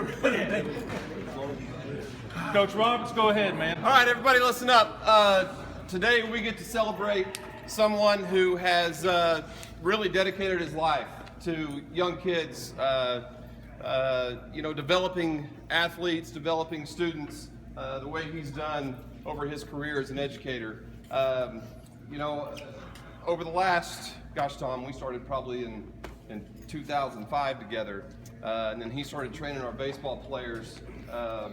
get ready. Coach Roberts, go ahead, man. All right, everybody, listen up. Today we get to celebrate someone who has really dedicated his life to young kids, developing athletes, developing students, the way he's done over his career as an educator. Over the last, Tom, we started probably in 2005 together, and then he started training our baseball players a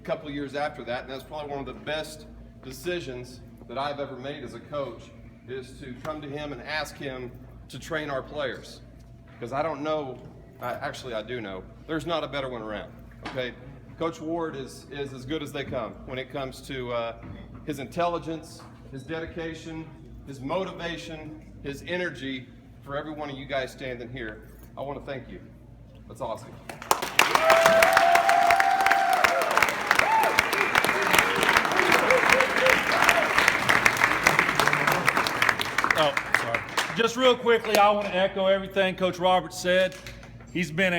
couple of years after that, and that's probably one of the best decisions that I've ever made as a coach, is to come to him and ask him to train our players. Because I don't know, actually I do know, there's not a better one around, okay? Coach Ward is as good as they come when it comes to his intelligence, his dedication, his motivation, his energy for every one of you guys standing here. I want to thank you. That's awesome. Oh, sorry. Just real quickly, I want to echo everything Coach Roberts said. He's been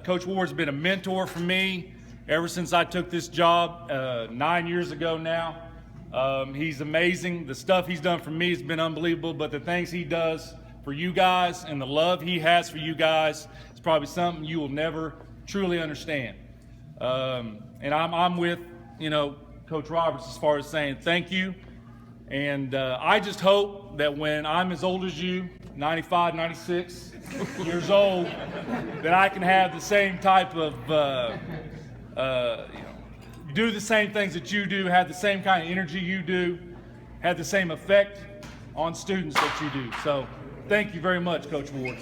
Coach Ward's been a mentor for me ever since I took this job 9 years ago now. He's amazing. The stuff he's done for me has been unbelievable, but the things he does for you guys and the love he has for you guys is probably something you will never truly understand. And I'm with, Coach Roberts as far as saying thank you. And I just hope that when I'm as old as you, 95, 96 years old, that I can have the same type of, do the same things that you do, have the same kind of energy you do, have the same effect on students that you do. So thank you very much, Coach Ward.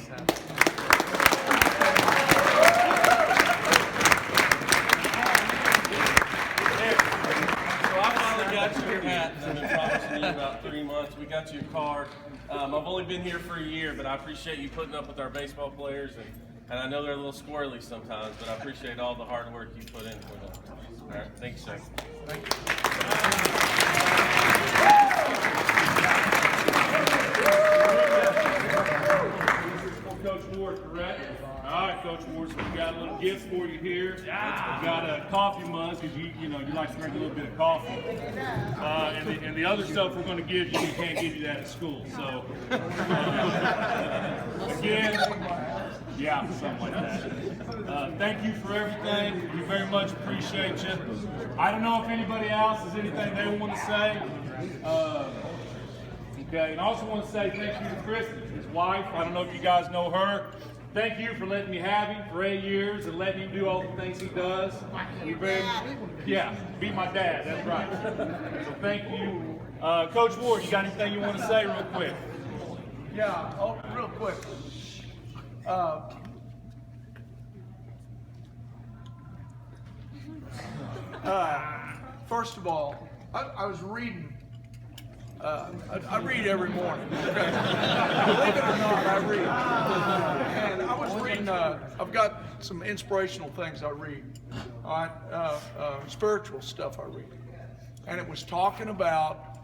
Got your hat. I've been promising you about 3 months. We got you a card. I've only been here for a year, but I appreciate you putting up with our baseball players, and I know they're a little squirrely sometimes, but I appreciate all the hard work you put in for them. All right, thanks, sir. Thank you. Coach Ward, correct? All right, Coach Ward, so we got a little gift for you here. We got a coffee mug, because you like to drink a little bit of coffee. And the other stuff we're going to give you, we can't give you that at school. So, again, yeah, something like that. Thank you for everything. We very much appreciate you. I don't know if anybody else has anything they want to say. Okay, and I also want to say thank you to Kristen, his wife. I don't know if you guys know her. Thank you for letting me have him for 8 years and letting him do all the things he does. Be my dad, that's right. So thank you. Coach Ward, you got anything you want to say real quick? Yeah, real quick. First of all, I was reading. I read every morning. Okay? Believe it or not, I read. And I was reading, I've got some inspirational things I read. All right? Spiritual stuff I read. And it was talking about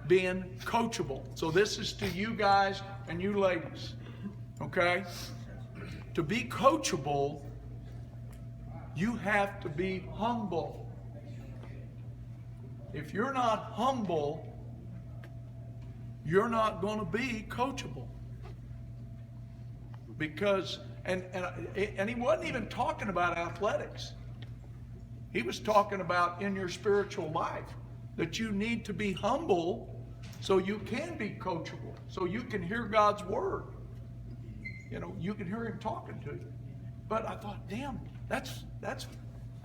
being coachable. So this is to you guys and you ladies. Okay? To be coachable, you have to be humble. If you're not humble, you're not going to be coachable. Because, and he wasn't even talking about athletics. He was talking about in your spiritual life, that you need to be humble so you can be coachable, so you can hear God's word. You can hear him talking to you. But I thought, damn, that's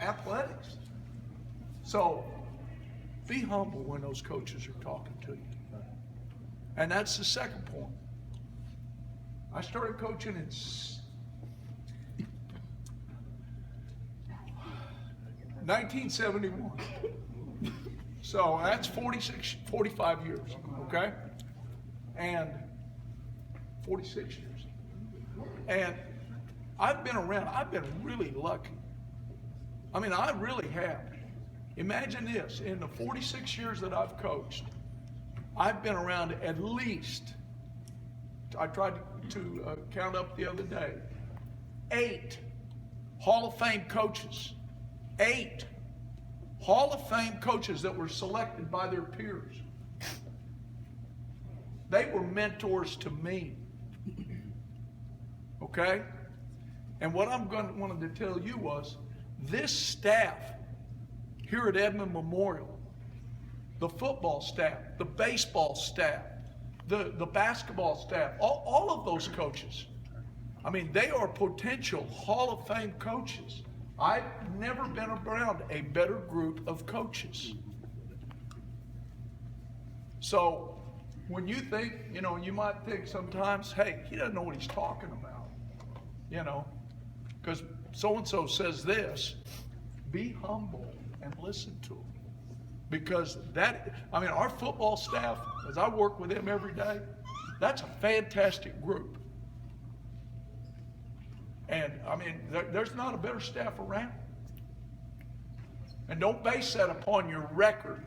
athletics. So, be humble when those coaches are talking to you. And that's the second point. I started coaching in 1971. So that's 45 years, okay? And 46 years. And I've been around, I've been really lucky. I mean, I really have. Imagine this, in the 46 years that I've coached, I've been around at least, I tried to count up the other day, 8 Hall of Fame coaches. 8 Hall of Fame coaches that were selected by their peers. They were mentors to me. Okay? And what wanted to tell you was, this staff here at Edmond Memorial, the football staff, the baseball staff, the basketball staff, all of those coaches, I mean, they are potential Hall of Fame coaches. I've never been around a better group of coaches. So when you think, you know, you might think sometimes, hey, he doesn't know what he's talking about, you know, because so-and-so says this. Be humble and listen to him. Because our football staff, as I work with them every day, that's a fantastic group. And I mean, there's not a better staff around. And don't base that upon your record.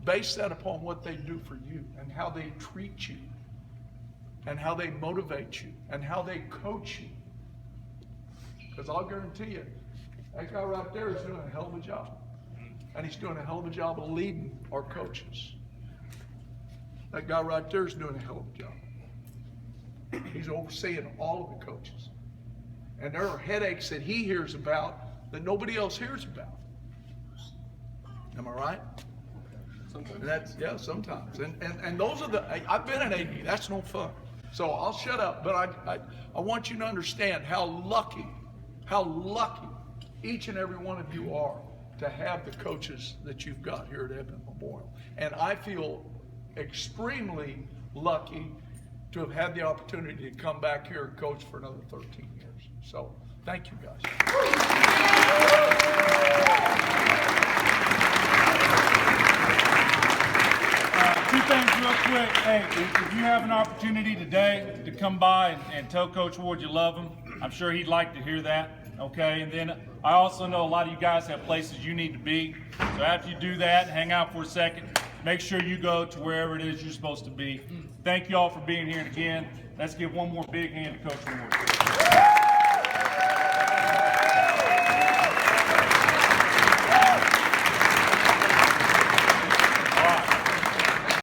Base that upon what they do for you and how they treat you and how they motivate you and how they coach you. Because I'll guarantee you, that guy right there is doing a hell of a job. And he's doing a hell of a job of leading our coaches. That guy right there is doing a hell of a job. He's overseeing all of the coaches. And there are headaches that he hears about that nobody else hears about. Am I right? Sometimes. Yeah, sometimes. And those are I've been an AD, that's no fun. So I'll shut up, but I want you to understand how lucky each and every one of you are to have the coaches that you've got here at Edmond Memorial. And I feel extremely lucky to have had the opportunity to come back here and coach for another 13 years. So thank you guys. Two things real quick. Hey, if you have an opportunity today to come by and tell Coach Ward you love him, I'm sure he'd like to hear that. Okay, and then I also know a lot of you guys have places you need to be. So after you do that, hang out for a second. Make sure you go to wherever it is you're supposed to be. Thank you all for being here. And again, let's give one more big hand to Coach Ward.